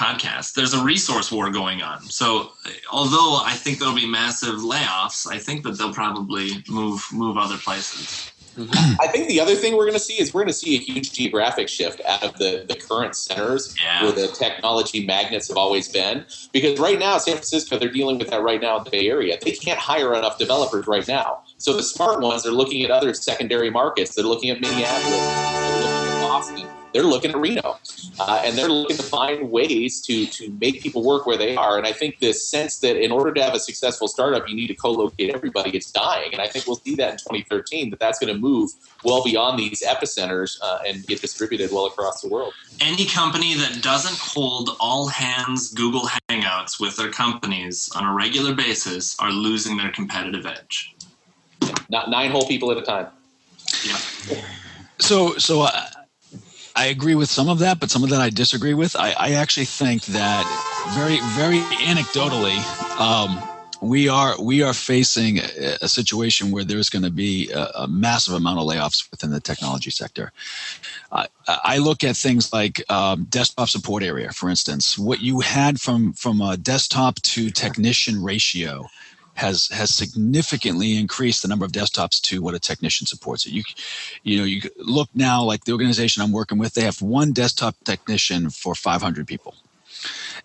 podcast, there's a resource war going on. So although I think there'll be massive layoffs, I think that they'll probably move other places. I think the other thing we're going to see is we're going to see a huge geographic shift out of the current centers where the technology magnets have always been. Because right now, San Francisco, they're dealing with that right now in the Bay Area. They can't hire enough developers right now. So the smart ones are looking at other secondary markets. They're looking at Minneapolis. They're looking at Boston. They're looking at Reno. And they're looking to find ways to make people work where they are. And I think this sense that in order to have a successful startup, you need to co-locate everybody, it's dying. And I think we'll see that in 2013, that's going to move well beyond these epicenters and get distributed well across the world. Any company that doesn't hold all hands Google Hangouts with their companies on a regular basis are losing their competitive edge. Not 9 whole people at a time. Yeah. So I agree with some of that, but some of that I disagree with. I actually think that very, very anecdotally, we are facing a situation where there's going to be a massive amount of layoffs within the technology sector. I look at things like desktop support area, for instance. What you had from a desktop to technician ratio has significantly increased the number of desktops to what a technician supports. You look now, like the organization I'm working with, they have one desktop technician for 500 people.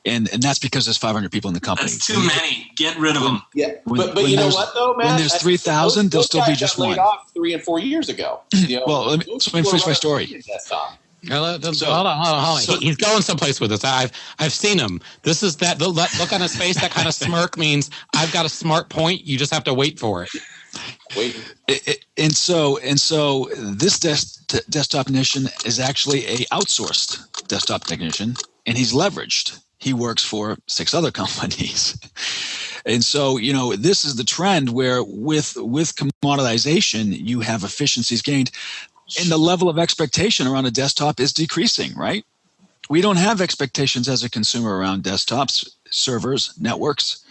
And that's because there's 500 people in the company. That's too many. Get rid of them. Yeah, but you know what though, Matt? When there's 3,000, there'll still be just one. Laid off 3 and 4 years ago. Well, let me finish my story. Hold on. He's going someplace with this. I've seen him. This is that look on his face. That kind of smirk means I've got a smart point. You just have to wait for it. And so this desktop technician is actually a outsourced desktop technician, and he's leveraged. He works for 6 other companies. And so, this is the trend where with commoditization, you have efficiencies gained. And the level of expectation around a desktop is decreasing, right? We don't have expectations as a consumer around desktops, servers, networks.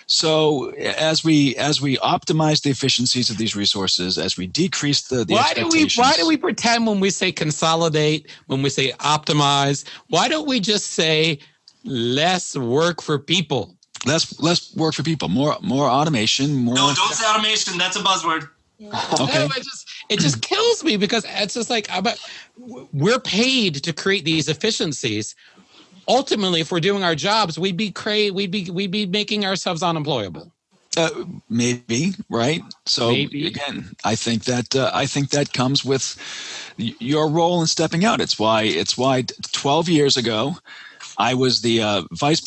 So as we optimize the efficiencies of these resources, as we decrease the expectations. Why do we pretend when we say consolidate, when we say optimize? Why don't we just say less work for people? Less work for people, more automation, more. No, don't say automation. That's a buzzword. Okay. No, it just kills me because it's just like we're paid to create these efficiencies. Ultimately, if we're doing our jobs, we'd be making ourselves unemployable. Maybe, right? So again, I think that comes with your role in stepping out. It's why 12 years ago, I was the vice